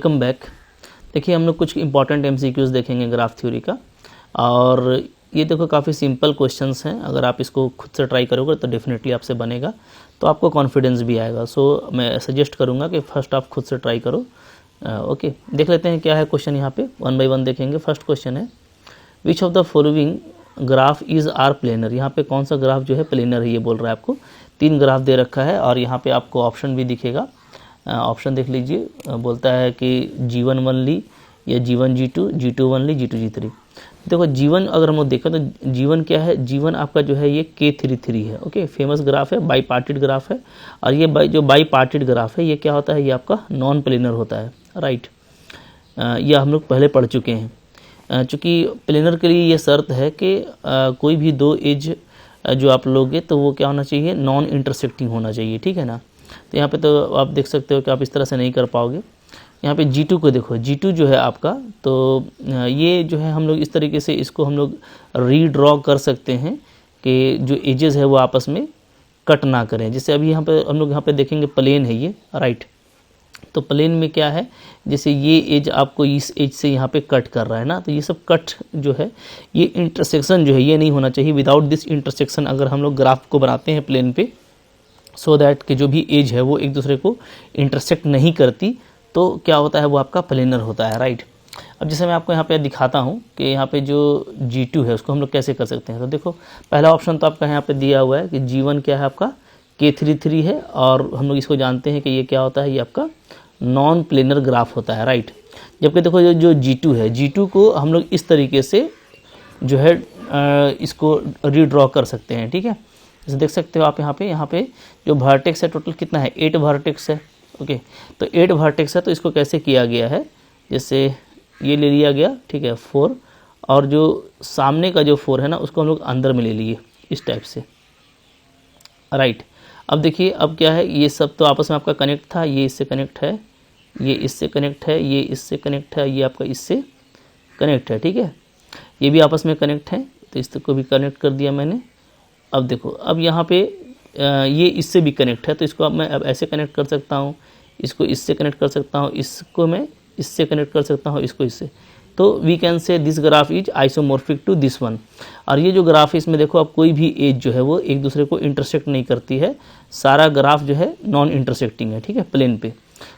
Welcome back. देखिए हम लोग कुछ इंपॉर्टेंट एमसीक्यूज़ देखेंगे ग्राफ थ्योरी का, और ये देखो काफ़ी सिंपल क्वेश्चंस हैं। अगर आप इसको खुद से ट्राई करोगे तो डेफिनेटली आपसे बनेगा, तो आपको कॉन्फिडेंस भी आएगा। सो मैं सजेस्ट करूँगा कि फर्स्ट आप खुद से ट्राई करो। ओके, देख लेते हैं क्या है क्वेश्चन। यहाँ पे वन बाय वन देखेंगे। फर्स्ट क्वेश्चन है, which of the following graph is are planar. यहाँ पे कौन सा ग्राफ जो है प्लेनर है, ये बोल रहा है आपको। 3 ग्राफ दे रखा है और यहाँ पे आपको ऑप्शन भी दिखेगा। ऑप्शन देख लीजिए, बोलता है कि G1 वनली या G1 G2, G2 only, G2 G3। देखो G1 अगर हम लोग देखें तो G1 क्या है, G1 आपका जो है ये K33 है। ओके, फेमस ग्राफ है, बाई पार्टेड ग्राफ है। और ये जो बाई पार्टेड ग्राफ है ये क्या होता है, ये आपका नॉन प्लेनर होता है, राइट। यह हम लोग पहले पढ़ चुके हैं। चूँकि प्लेनर के लिए ये शर्त है कि कोई भी 2 एज जो आप लोगे तो वो क्या होना चाहिए, नॉन इंटरसेक्टिंग होना चाहिए, ठीक है ना। तो यहाँ पे तो आप देख सकते हो कि आप इस तरह से नहीं कर पाओगे। यहाँ पे G2 को देखो, G2 जो है आपका, तो ये जो है हम लोग इस तरीके से इसको हम लोग रीड्रॉ कर सकते हैं कि जो एजेस है वो आपस में कट ना करें। जैसे अभी यहाँ पे हम लोग यहाँ पे देखेंगे प्लेन है ये, राइट। तो प्लेन में क्या है, जैसे ये एज आपको इस एज से यहाँ पे कट कर रहा है ना, तो ये सब कट जो है, ये इंटरसेक्शन जो है ये नहीं होना चाहिए। विदाउट दिस इंटरसेक्शन अगर हम लोग ग्राफ को बनाते हैं प्लेन पे, सो दैट कि जो भी एज है वो एक दूसरे को इंटरसेक्ट नहीं करती, तो क्या होता है, वो आपका प्लेनर होता है, राइट। अब जैसे मैं आपको यहाँ पे दिखाता हूँ कि यहाँ पे जो G2 है उसको हम लोग कैसे कर सकते हैं। तो देखो पहला ऑप्शन तो आपका यहाँ पे दिया हुआ है कि G1 क्या है आपका K33 है, और हम लोग इसको जानते हैं कि ये क्या होता है, ये आपका नॉन प्लेनर ग्राफ होता है, राइट। जबकि देखो जो G2 है, G2 को हम लोग इस तरीके से जो है इसको रीड्रॉ कर सकते हैं, ठीक है। जैसे देख सकते हो आप यहाँ पे जो वर्टेक्स है टोटल कितना है, 8 वर्टेक्स है। ओके, तो 8 वर्टेक्स है, तो इसको कैसे किया गया है, जैसे ये ले लिया गया, ठीक है, 4, और जो सामने का जो 4 है ना उसको हम लोग अंदर में ले लिए इस टाइप से, राइट। अब देखिए अब क्या है, ये सब तो आपस में आपका कनेक्ट था, ये इससे कनेक्ट है, ये इससे कनेक्ट है, ये इससे कनेक्ट है, ये आपका इससे कनेक्ट है, ठीक है। ये भी आपस में कनेक्ट है, तो इसको भी कनेक्ट कर दिया मैंने। अब देखो, अब यहाँ पे ये इससे भी कनेक्ट है, तो इसको अब मैं अब ऐसे कनेक्ट कर सकता हूँ, इसको इससे कनेक्ट कर सकता हूँ, इसको मैं इससे कनेक्ट कर सकता हूँ, इसको इससे। तो we can say this graph is isomorphic to this one. और ये जो ग्राफ है इसमें देखो अब कोई भी एज जो है वो एक दूसरे को इंटरसेक्ट नहीं करती है, सारा ग्राफ जो है नॉन इंटरसेक्टिंग है, ठीक है, प्लेन पे।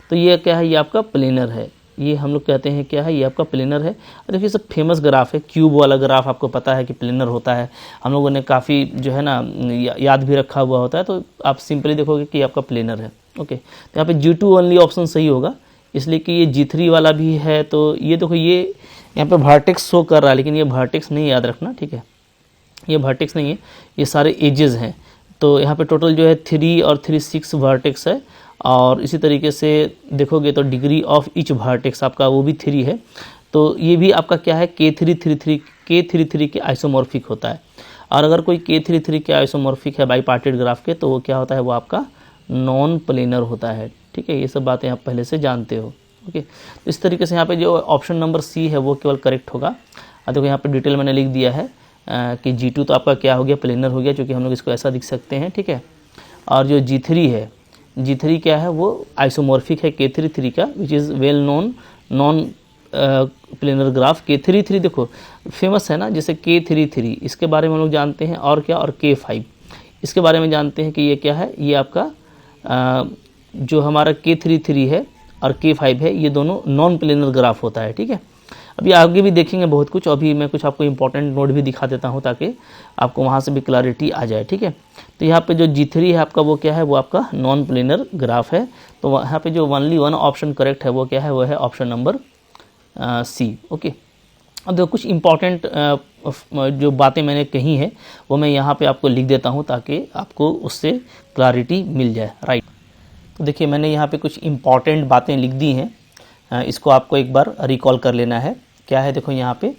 तो ये क्या है, ये आपका प्लेनर है, ये हम लोग कहते हैं क्या है, ये आपका प्लेनर है। देखिए सब फेमस ग्राफ है, क्यूब वाला ग्राफ आपको पता है कि प्लेनर होता है, हम लोगों ने काफ़ी जो है ना याद भी रखा हुआ होता है, तो आप सिंपली देखोगे कि आपका प्लेनर है। ओके, तो यहाँ पे G2 ओनली ऑप्शन सही होगा, इसलिए कि ये G3 वाला भी है। तो ये देखो ये यहाँ पे वर्टेक्स शो कर रहा है, लेकिन ये वर्टेक्स नहीं, याद रखना, ठीक है, ये वर्टेक्स नहीं है, ये सारे एजेस हैं। तो यहाँ पे टोटल जो है 3 और 3 6 वर्टेक्स है, और इसी तरीके से देखोगे तो डिग्री ऑफ ईच वर्टेक्स आपका वो भी 3 है। तो ये भी आपका क्या है, K33 के आइसोमॉर्फिक होता है। और अगर कोई K33 के आइसोमॉर्फिक है बाई पार्टेड ग्राफ के, तो वो क्या होता है, वो आपका नॉन प्लेनर होता है, ठीक है। ये सब बातें आप पहले से जानते हो। ओके, तो इस तरीके से यहाँ पे जो ऑप्शन नंबर C है वो केवल करेक्ट होगा। और देखो यहाँ पे डिटेल मैंने लिख दिया है कि G2 तो आपका क्या हो गया, प्लेनर हो गया, क्योंकि हम लोग इसको ऐसा दिख सकते हैं, ठीक है। और जो G3 है, G3 क्या है, वो आइसोमॉर्फिक है K33 का, which is well known non planar graph. K33 देखो फेमस है ना, जैसे K33 इसके बारे में हम लोग जानते हैं, और क्या, और K5 इसके बारे में जानते हैं कि ये क्या है, ये आपका जो हमारा K33 है और K5 है, ये दोनों नॉन प्लेनर ग्राफ होता है, ठीक है। अभी आगे भी देखेंगे बहुत कुछ, अभी मैं कुछ आपको इंपॉर्टेंट नोट भी दिखा देता हूँ ताकि आपको वहाँ से भी क्लैरिटी आ जाए, ठीक है। तो यहाँ पे जो G3 है आपका, वो क्या है, वो आपका नॉन प्लेनर ग्राफ है। तो यहाँ पे जो ओनली वन ऑप्शन करेक्ट है वो क्या है, वो है ऑप्शन नंबर C। ओके, अब देखो कुछ इंपॉर्टेंट जो बातें मैंने कही हैं वो मैं यहाँ पे आपको लिख देता हूँ ताकि आपको उससे क्लैरिटी मिल जाए, राइट। तो देखिए मैंने यहाँ पे कुछ इंपॉर्टेंट बातें लिख दी हैं, इसको आपको एक बार रिकॉल कर लेना है। क्या है, देखो यहाँ पे,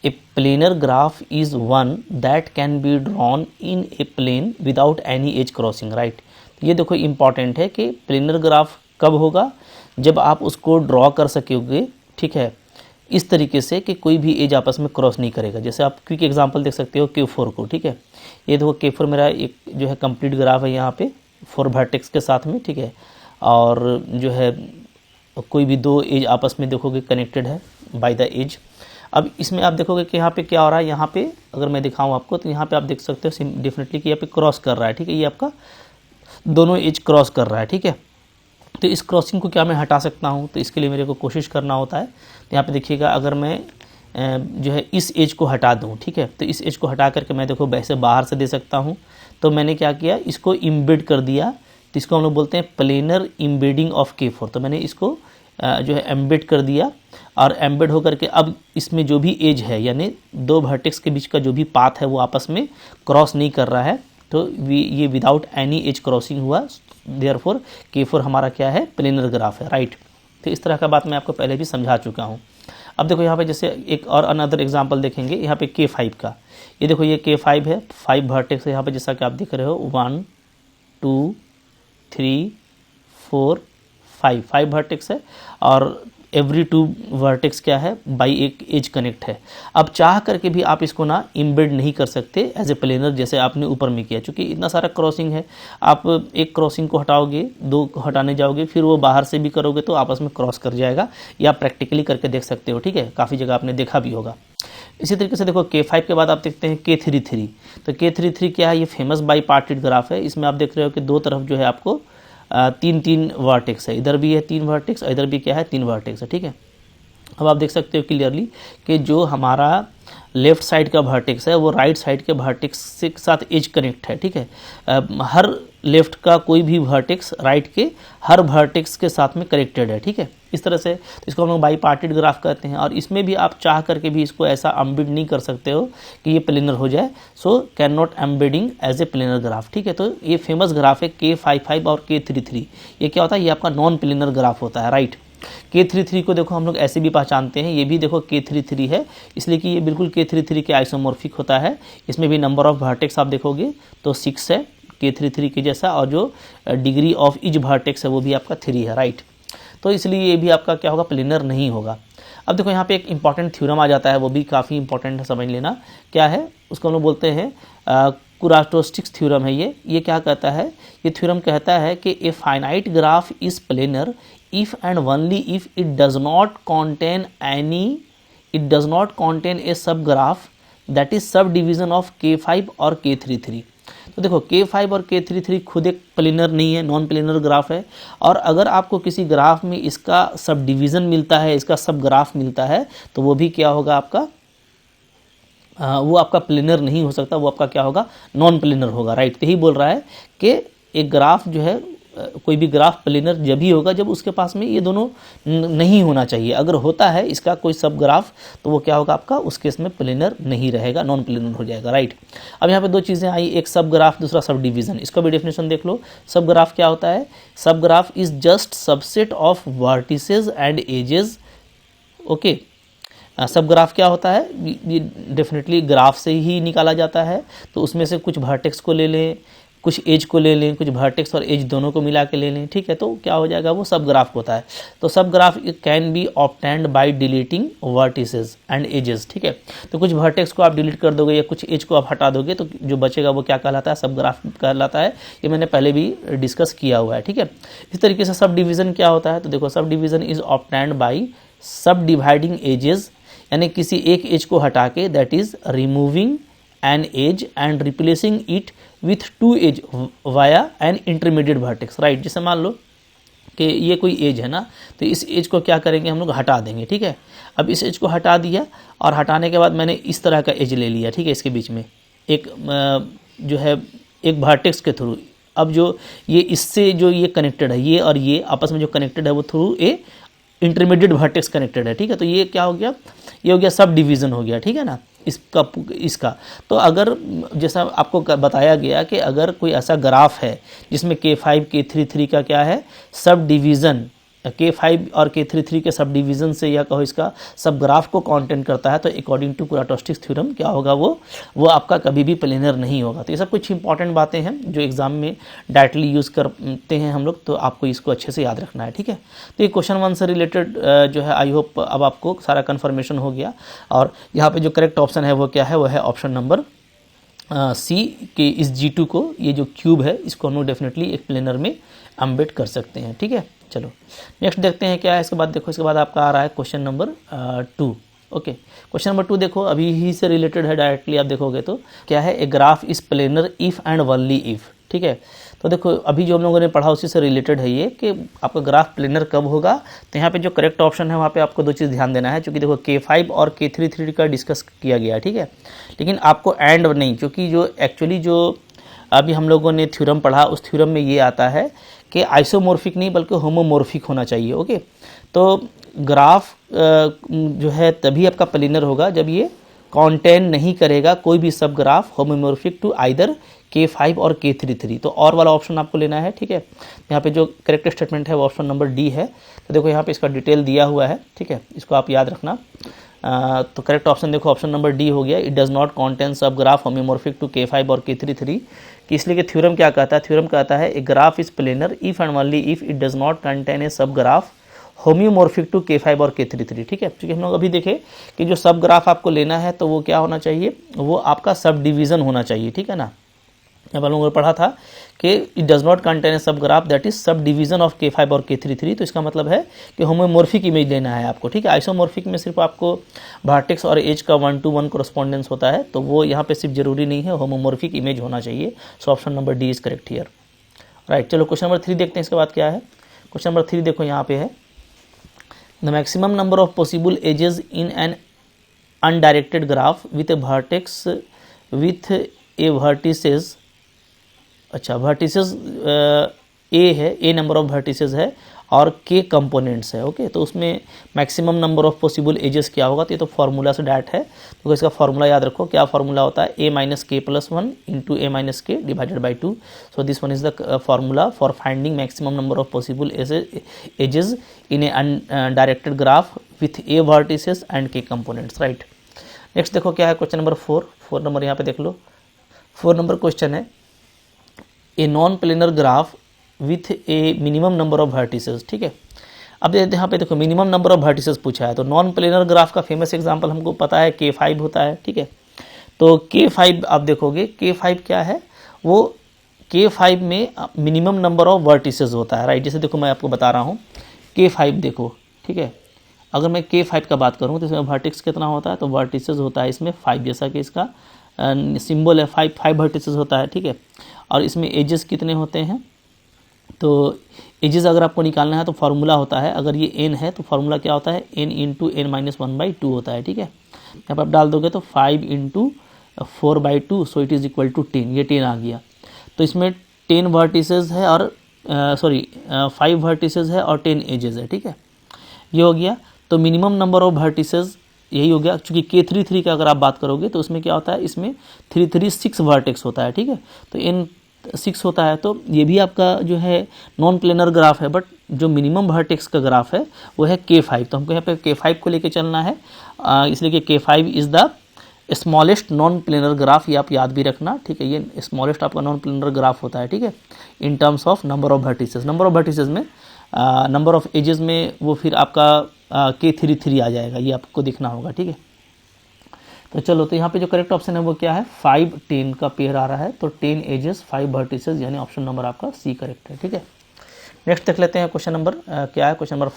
a planar graph is one that can be drawn in a plane without any edge crossing, right. ये देखो इंपॉर्टेंट है कि प्लेनर ग्राफ कब होगा, जब आप उसको ड्रॉ कर सकोगे, ठीक है, इस तरीके से कि कोई भी एज आपस में क्रॉस नहीं करेगा। जैसे आप क्विक एग्जांपल देख सकते हो K4 को, ठीक है। ये देखो K4 मेरा एक जो है कंप्लीट ग्राफ है यहाँ पे 4 वर्टेक्स के साथ में, ठीक है। और जो है कोई भी दो एज आपस में देखोगे कनेक्टेड है बाय द एज। अब इसमें आप देखोगे कि यहाँ पे क्या हो रहा है, यहाँ पे अगर मैं दिखाऊँ आपको तो यहाँ पे आप देख सकते हो डेफिनेटली कि यहाँ पे क्रॉस कर रहा है, ठीक है, ये आपका दोनों एज क्रॉस कर रहा है, ठीक है। तो इस क्रॉसिंग को क्या मैं हटा सकता हूँ, तो इसके लिए मेरे को कोशिश करना होता है। तो यहाँ पे देखिएगा अगर मैं जो है इस एज को हटा दूँ, ठीक है, तो इस एज को हटा करके मैं देखो वैसे बाहर से दे सकता हूँ। तो मैंने क्या किया, इसको इम्बेड कर दिया, तो इसको हम लोग बोलते हैं प्लेनर इम्बेडिंग ऑफ K4। तो मैंने इसको जो है एम्बेड कर दिया, और एम्बेड होकर के अब इसमें जो भी एज है यानी दो वर्टेक्स के बीच का जो भी पाथ है वो आपस में क्रॉस नहीं कर रहा है, तो ये विदाउट एनी एज क्रॉसिंग हुआ, देयरफॉर K4 हमारा क्या है, प्लेनर ग्राफ है, राइट। तो इस तरह का बात मैं आपको पहले भी समझा चुका हूँ। अब देखो यहाँ पे जैसे एक और अनदर एग्जांपल देखेंगे, यहाँ पे K5 का, ये देखो ये K5 है, 5 वर्टेक्स है यहाँ पे, जैसा कि आप देख रहे हो 1 2 3 4 5 वर्टेक्स है, और एवरी 2 वर्टेक्स क्या है, बाई एक एज कनेक्ट है। अब चाह करके भी आप इसको ना इम्बेड नहीं कर सकते एज ए प्लेनर, जैसे आपने ऊपर में किया, क्योंकि इतना सारा क्रॉसिंग है। आप एक क्रॉसिंग को हटाओगे, दो को हटाने जाओगे, फिर वो बाहर से भी करोगे तो आपस में क्रॉस कर जाएगा। या आप प्रैक्टिकली करके देख सकते हो, ठीक है, काफ़ी जगह आपने देखा भी होगा। इसी तरीके से देखो K5 के बाद आप देखते हैं K33। तो K33 क्या है, ये फेमस बाई पार्टेड ग्राफ है। इसमें आप देख रहे हो कि दो तरफ जो है आपको 3 वर्टेक्स है, इधर भी है 3 वर्टेक्स और इधर भी क्या है 3 वर्टेक्स है, ठीक है। अब आप देख सकते हो क्लियरली कि जो हमारा लेफ्ट साइड का वर्टेक्स है वो राइट साइड के वर्टेक्स के साथ एज कनेक्ट है, ठीक है। हर लेफ्ट का कोई भी वर्टेक्स राइट के हर वर्टेक्स के साथ में कनेक्टेड है, ठीक है। इस तरह से तो इसको हम लोग बाई पार्टेड ग्राफ कहते हैं। और इसमें भी आप चाह करके भी इसको ऐसा अम्बेड नहीं कर सकते हो कि ये प्लेनर हो जाए, so can not embedding as a planar graph, ठीक है। तो ये फेमस ग्राफ है K55 और K33। ये क्या होता है, ये आपका नॉन प्लेनर ग्राफ होता है, राइट। K33 को देखो हम लोग ऐसे भी पहचानते हैं, ये भी देखो K33 है, इसलिए कि ये बिल्कुल K33 के आइसोमॉर्फिक होता है। इसमें भी नंबर ऑफ वर्टेक्स आप देखोगे तो 6 है K33 के जैसा, और जो डिग्री ऑफ ईच वर्टेक्स है वो भी आपका 3 है, राइट। तो इसलिए ये भी आपका क्या होगा, प्लेनर नहीं होगा। अब देखो यहाँ पे एक इंपॉर्टेंट थ्योरम आ जाता है, वो भी काफ़ी इंपॉर्टेंट है, समझ लेना क्या है। उसको हम लोग बोलते हैं कुराटोस्टिक्स थ्योरम है ये क्या कहता है, ये थ्योरम कहता है कि a finite graph is planar if and only if it does not contain a subgraph that is subdivision of K5 और K33। तो देखो K5 और K33 खुद एक प्लेनर नहीं है, नॉन प्लेनर ग्राफ है। और अगर आपको किसी ग्राफ में इसका सब डिवीज़न मिलता है, इसका सब ग्राफ मिलता है, तो वो भी क्या होगा आपका, वो आपका प्लेनर नहीं हो सकता, वो आपका क्या होगा, नॉन प्लेनर होगा, राइट। तो यही बोल रहा है कि एक ग्राफ जो है, कोई भी ग्राफ प्लेनर जब ही होगा जब उसके पास में ये दोनों नहीं होना चाहिए। अगर होता है इसका कोई सब ग्राफ, तो वो क्या होगा आपका, उस केस में प्लेनर नहीं रहेगा, नॉन प्लेनर हो जाएगा, राइट। अब यहाँ पे दो चीज़ें आई, एक सब ग्राफ, दूसरा सब डिवीज़न। इसका भी डेफिनेशन देख लो। सब ग्राफ क्या होता है, subgraph is just subset of vertices and edges, okay. Subgraph क्या होता है, ये डेफिनेटली ग्राफ से ही निकाला जाता है। तो उसमें से कुछ वर्टेक्स को ले लें, कुछ एज को ले लें, कुछ वर्टेक्स और एज दोनों को मिला के ले लें, ठीक है। तो क्या हो जाएगा, वो सब ग्राफ होता है। तो subgraph can be obtained by deleting vertices and edges, ठीक है। तो कुछ वर्टेक्स को आप डिलीट कर दोगे या कुछ एज को आप हटा दोगे, तो जो बचेगा वो क्या कहलाता है, सब ग्राफ कहलाता है। ये मैंने पहले भी डिस्कस किया हुआ है, ठीक है। इस तरीके से सब डिवीज़न क्या होता है, तो देखो subdivision is obtained by subdividing edges, यानी किसी एक एज को हटा के, that is removing an edge and replacing it with 2 edge via an intermediate vertex, right. जैसे मान लो कि ये कोई एज है ना, तो इस एज को क्या करेंगे, हम लोग हटा देंगे, ठीक है। अब इस एज को हटा दिया, और हटाने के बाद मैंने इस तरह का एज ले लिया, ठीक है। इसके बीच में एक जो है एक वर्टेक्स के थ्रू, अब जो ये इससे जो ये कनेक्टेड है, ये और ये आपस में जो कनेक्टेड है वो through A intermediate vertex connected है, ठीक है। तो ये क्या हो गया, ये हो गया सब डिवीज़न हो गया, ठीक है ना, इसका। तो अगर जैसा आपको बताया गया कि अगर कोई ऐसा ग्राफ है जिसमें K5 K33 का क्या है, सब डिवीज़न, K5 और K33 के सब डिवीज़न से या कहो इसका सब ग्राफ को कंटेंट करता है, तो अकॉर्डिंग टू कुराटोस्टिक्स थ्योरम क्या होगा, वो आपका कभी भी प्लेनर नहीं होगा। तो ये सब कुछ इंपॉर्टेंट बातें हैं जो एग्जाम में डायरेक्टली यूज़ करते हैं हम लोग, तो आपको इसको अच्छे से याद रखना है, ठीक है। तो ये क्वेश्चन 1 से रिलेटेड जो है, आई होप अब आपको सारा कन्फर्मेशन हो गया। और यहाँ पर जो करेक्ट ऑप्शन है वो क्या है, वो है ऑप्शन नंबर सी, के इस G2 को, ये जो क्यूब है, इसको हम लोग डेफिनेटली एक प्लेनर में एम्बेड कर सकते हैं, ठीक है। चलो नेक्स्ट देखते हैं क्या है इसके बाद। देखो इसके बाद आपका आ रहा है question number 2। Okay, question number 2 देखो अभी ही से रिलेटेड है, डायरेक्टली आप देखोगे तो क्या है, a graph is planar if and only if. ठीक है, तो देखो अभी जो हम लोगों ने पढ़ा उसी से रिलेटेड है ये कि आपका ग्राफ प्लेनर कब होगा। तो यहाँ पे जो करेक्ट ऑप्शन है वहाँ पे आपको दो चीज़ ध्यान देना है, क्योंकि देखो K5 और K33 का डिस्कस किया गया है। ठीक है, लेकिन आपको एंड नहीं, क्योंकि जो एक्चुअली जो अभी हम लोगों ने थ्योरम पढ़ा उस थ्योरम में ये आता है कि आइसोमॉर्फिक नहीं बल्कि होमोमॉर्फिक होना चाहिए। ओके, तो ग्राफ जो है तभी आपका प्लेनर होगा जब ये कॉन्टेन नहीं करेगा कोई भी सब graph homeomorphic to either K5 और K33। तो और वाला ऑप्शन आपको लेना है। ठीक है, यहाँ पे जो करेक्ट स्टेटमेंट है वो ऑप्शन नंबर डी है। तो देखो यहाँ पे इसका डिटेल दिया हुआ है। ठीक है, इसको आप याद रखना। तो करेक्ट ऑप्शन देखो ऑप्शन नंबर डी हो गया, it does not contain subgraph homeomorphic to K5 और K33। कि इसलिए कि थ्योरम क्या कहता है, थ्योरम कहता है a graph is planar if and only if it does not contain a subgraph होम्योमॉर्फिक to K5 और K33। ठीक है, क्योंकि हम लोग अभी देखे कि जो सब ग्राफ आपको लेना है तो वो क्या होना चाहिए, वो आपका सब डिवीज़न होना चाहिए। ठीक है ना, अब हम लोगों ने पढ़ा था कि it does not contain a सब graph that is sub division of K5 और K33। तो इसका मतलब है कि होमोमॉर्फिक इमेज लेना है आपको। ठीक है, आइसोमॉर्फिक में सिर्फ आपको वर्टेक्स और एज का 1-to-1 कोरस्पॉन्डेंस होता है, तो वो यहाँ पे सिर्फ जरूरी नहीं है, होमोमॉर्फिक इमेज होना चाहिए। सो option number D is correct here. Right, चलो क्वेश्चन नंबर 3 देखते हैं इसके बाद क्या है। क्वेश्चन नंबर 3 देखो यहाँ पे है, the maximum number of possible edges in an undirected graph with a vertex with a vertices. अच्छा, वर्टिसेस ए है, ए नंबर ऑफ वर्टिसेस है और के कंपोनेंट्स है। ओके, तो उसमें maximum number of possible edges क्या होगा, तो ये तो फार्मूला से डायरेक्ट है। तो इसका फार्मूला याद रखो, क्या फार्मूला होता है, a-k+1 into a-k divided by 2। So this one is the formula for finding maximum number of possible edges in a directed graph with a vertices and k components. Right, next देखो क्या है question number 4 number यहाँ पे देख लो। 4 number question है, a non planar graph with A minimum number of vertices. ठीक है, अब यहाँ पे देखो मिनिमम नंबर ऑफ वर्टिसेस पूछा है, तो नॉन प्लेनर ग्राफ का फेमस एग्जांपल हमको पता है K5 होता है। ठीक है, तो K5 आप देखोगे, K5 क्या है, वो K5 में मिनिमम नंबर ऑफ वर्टिसेस होता है। राइट, जैसे देखो मैं आपको बता रहा हूँ K5 देखो। ठीक है, अगर मैं K5 का बात करूँ तो इसमें वर्टिक्स कितना होता है, तो वर्टिसेस होता है इसमें 5, जैसा कि इसका सिंबल है 5 वर्टिसेस होता है। ठीक है, और इसमें एजेस कितने होते हैं, तो एजेस अगर आपको निकालना है तो फार्मूला होता है, अगर ये n है तो फार्मूला क्या होता है, n इंटू n-1/2 होता है। ठीक है, यहाँ पर आप डाल दोगे तो 5 into 4/2, so it is equal to 10, ये 10 आ गया। तो इसमें 10 वर्टिसेस है और 5 वर्टिसेस है और 10 एजेस है। ठीक है, ये हो गया। तो मिनिमम नंबर ऑफ वर्टिसेस यही हो गया, क्योंकि K33 का अगर आप बात करोगे तो उसमें क्या होता है, इसमें 6 वर्टेक्स होता है। ठीक है, तो n 6 होता है, तो ये भी आपका जो है नॉन प्लेनर ग्राफ है, बट जो मिनिमम वर्टेक्स का ग्राफ है वो है K5। तो हमको यहाँ पे K5 को लेके चलना है, इसलिए कि K5 is the smallest non planar graph, ये आप याद भी रखना। ठीक है, ये स्मॉलेस्ट आपका नॉन प्लेनर ग्राफ होता है। ठीक है, in terms of number of vertices. Number of vertices में नंबर ऑफ एजेस में वो फिर आपका K33 आ जाएगा, ये आपको दिखना होगा। ठीक है, तो चलो, तो यहाँ पे जो करेक्ट ऑप्शन है वो क्या है, 5-10 का पेयर आ रहा है, तो 10 एजेस 5 वर्टिसेस, यानी ऑप्शन नंबर आपका सी करेक्ट है। ठीक है, नेक्स्ट देख लेते हैं क्वेश्चन नंबर क्या है, क्वेश्चन नंबर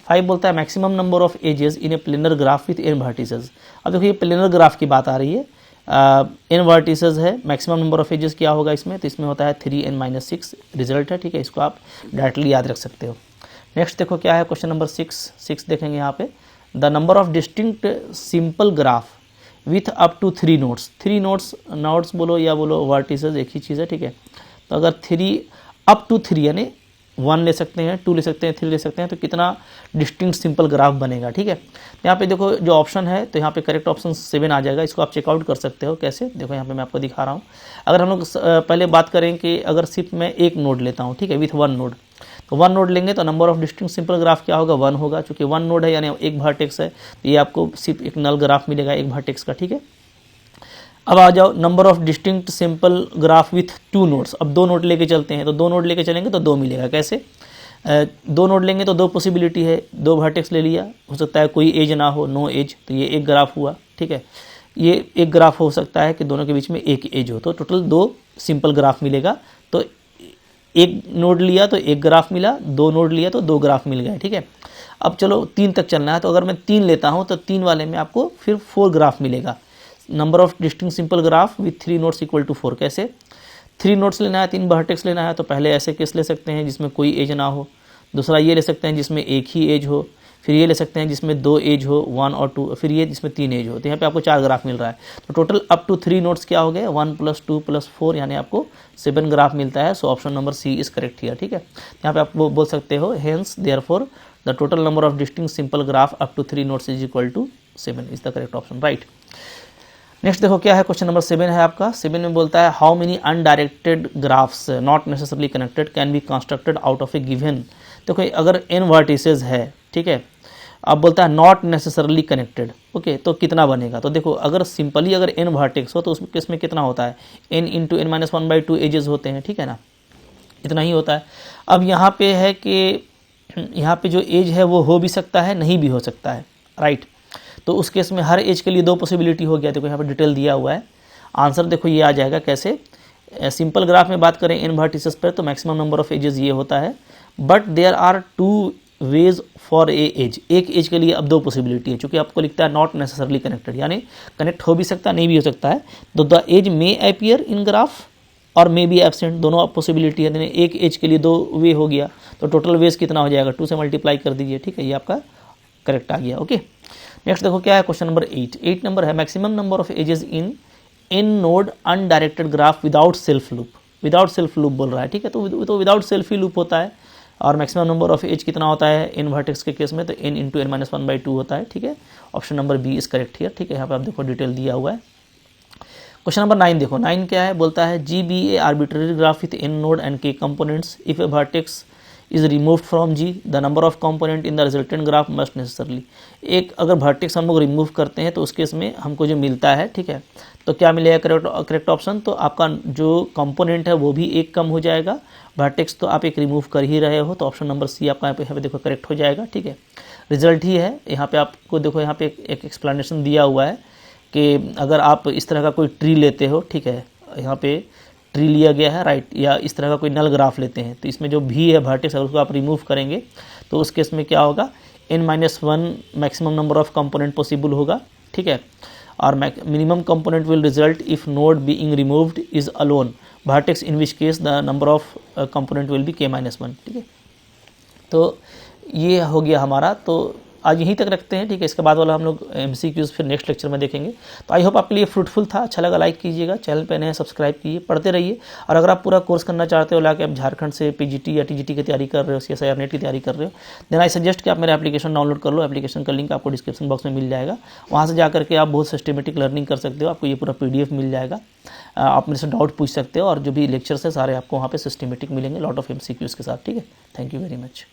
5 बोलता है maximum number of edges in a planar graph with n vertices. अब देखो ये प्लेनर ग्राफ की बात आ रही है, n वर्टिसेस है, मैक्सिमम नंबर ऑफ एजेस क्या होगा इसमें, तो इसमें होता है 3n-6 रिजल्ट है। ठीक है, इसको आप डायरेक्टली याद रख सकते हो। नेक्स्ट देखो क्या है क्वेश्चन नंबर 6 देखेंगे यहाँ पे, the number of distinct simple graph with up to 3 nodes. 3 nodes बोलो या बोलो वर्टिसेस, एक ही चीज़ है। ठीक है, तो अगर 3 अप टू 3 यानी 1 ले सकते हैं, 2 ले सकते हैं, 3 ले सकते हैं, तो कितना डिस्टिंक्ट सिंपल ग्राफ बनेगा। ठीक है, यहाँ पे देखो जो ऑप्शन है, तो यहाँ पे करेक्ट ऑप्शन 7 आ जाएगा। इसको आप चेकआउट कर सकते हो, कैसे, देखो यहाँ पे मैं आपको दिखा रहा हूँ। अगर हम लोग पहले बात करें कि अगर सिर्फ मैं एक नोड लेता हूँ, ठीक है, विथ 1 नोड, तो 1 नोड लेंगे तो number of distinct simple graph क्या होगा, 1 होगा, क्योंकि 1 नोड है यानी एक वर्टेक्स है, तो ये आपको सिर्फ एक नल ग्राफ मिलेगा एक वर्टेक्स का। ठीक है, अब आ जाओ number of distinct simple graph with 2 nodes. अब 2 नोड लेके चलते हैं, तो 2 नोड लेके चलेंगे तो 2 मिलेगा। कैसे, 2 नोड लेंगे तो 2 पॉसिबिलिटी है, 2 वर्टेक्स ले लिया, हो सकता है कोई एज ना हो, नो एज, तो ये एक ग्राफ हुआ। ठीक है, ये एक ग्राफ हो सकता है कि दोनों के बीच में एक एज हो, तो टोटल 2 सिंपल ग्राफ मिलेगा। तो एक नोड लिया तो एक ग्राफ मिला, 2 नोड लिया तो 2 ग्राफ मिल गए, ठीक है। अब चलो 3 तक चलना है, तो अगर मैं 3 लेता हूँ तो 3 वाले में आपको फिर 4 ग्राफ मिलेगा। Number of distinct simple graph with 3 nodes equal to 4। कैसे? 3 नोड्स लेना है, 3 वर्टेक्स लेना है, तो पहले ऐसे केस ले सकते हैं जिसमें कोई एज ना हो, दूसरा ये ले सकते हैं जिसमें एक ही एज हो, फिर ये ले सकते हैं जिसमें 2 एज हो 1 और 2, फिर ये जिसमें 3 एज हो। तो यहाँ पे आपको 4 ग्राफ मिल रहा है। तो टोटल अप टू 3 नोड्स क्या हो गए? 1 + 2 + 4 यानी आपको 7 ग्राफ मिलता है। So option number C is correct here, ठीक है। यहाँ पे आप वो बोल सकते हो hence therefore the total number of distinct simple graph up to 3 nodes is equal to 7 is the correct option, right. Next देखो क्या है, क्वेश्चन नंबर 7 है आपका। 7 में बोलता है how many undirected graphs not necessarily connected can be constructed out of A given. देखो अगर n वर्टिसेस है, ठीक है, अब बोलता है नॉट नेसेसरली कनेक्टेड, ओके, तो कितना बनेगा? तो देखो अगर सिंपली अगर n वर्टेक्स हो तो उस केस में कितना होता है? n × n - 1/2 एजेस होते हैं, ठीक है ना, इतना ही होता है। अब यहाँ पे है कि यहाँ पे जो एज है वो हो भी सकता है, नहीं भी हो सकता है, राइट। तो उस केस में हर एज के लिए 2 पॉसिबिलिटी हो गया। देखो यहाँ पे डिटेल दिया हुआ है। आंसर देखो ये आ जाएगा कैसे। सिंपल ग्राफ में बात करें n वर्टिसेस पर तो मैक्सिमम नंबर ऑफ एजेस ये होता है, but there are 2 ways for a edge. एक एज के लिए अब 2 पॉसिबिलिटी है, चूँकि आपको लिखता है नॉट नेसेसरली कनेक्टेड, यानी कनेक्ट हो भी सकता है, नहीं भी हो सकता है। तो the edge may appear in graph और मे बी एब्सेंट, दोनों पॉसिबिलिटी है। एक एज के लिए 2 वे हो गया, तो टोटल वेज कितना हो जाएगा? 2 से मल्टीप्लाई कर दीजिए, ठीक है, ये आपका करेक्ट आ गया, ओके। नेक्स्ट देखो क्या है, क्वेश्चन नंबर 8 नंबर है maximum number of edges in n node undirected graph without self loop. Without self loop बोल रहा है, ठीक है, तो विदाउट सेल्फ ही लूप होता है। और मैक्सिमम नंबर ऑफ एज कितना होता है n वर्टेक्स के केस में? तो n × n - 1/2 होता है, ठीक है। Option number B is correct here, ठीक है। यहाँ पे आप देखो डिटेल दिया हुआ है। क्वेश्चन नंबर 9 देखो, 9 क्या है, बोलता है G be a arbitrary graph with n node and k components if a vertex is removed from G the number of component in the resultant graph must necessarily. एक अगर वर्टेक्स हम लोग remove करते हैं तो उस केस में हमको जो मिलता है, ठीक है, तो क्या मिलेगा? Correct option. तो आपका जो कंपोनेंट है वो भी एक कम हो जाएगा, वर्टेक्स तो आप एक रिमूव कर ही रहे हो, तो ऑप्शन नंबर सी आपका यहाँ पे देखो करेक्ट हो जाएगा, ठीक है। रिजल्ट ही है यहाँ पे। आपको देखो यहाँ पे एक एक्सप्लेनेशन दिया हुआ है कि अगर आप इस तरह का कोई ट्री लेते हो, ठीक है, यहाँ पे ट्री लिया गया है, राइट, या इस तरह का कोई नल ग्राफ लेते हैं, तो इसमें जो भी है वर्टेक्स है उसको आप रिमूव करेंगे तो उस केस में क्या होगा? n - 1 maximum number of component possible होगा, ठीक है। और minimum component will result if node being removed is alone vertex, in which case the number of component will be k - 1, ठीक है। तो ये हो गया हमारा। तो आज यहीं तक रखते हैं, ठीक है। इसके बाद वाला हम लोग MCQs फिर नेक्स्ट लेक्चर में देखेंगे। तो आई होप आपके लिए फ्रूटफुल था। अच्छा लगा लाइक कीजिएगा, चैनल पे नए सब्सक्राइब कीजिए, पढ़ते रहिए। और अगर आप पूरा कोर्स करना चाहते हो, लाके आप झारखंड से PGT या TGT की तैयारी कर रहे हो, CSIR नेट की तैयारी कर रहे हो, देन आई सजेस्ट कि आप मेरा एप्लीकेशन डाउनलोड कर लो। एप्लीकेशन का लिंक आपको डिस्क्रिप्शन बॉक्स में मिल जाएगा। वहाँ से जाकर के आप बहुत सिस्टमेटिक लर्निंग कर सकते हो। आपको ये पूरा PDF मिल जाएगा। आप मेरे से डाउट पूछ सकते हो और जो भी लेक्चर्स है सारे आपको वहाँ पे सिस्टमेटिक मिलेंगे, लॉट ऑफ MCQs के साथ, ठीक है। Thank you very much.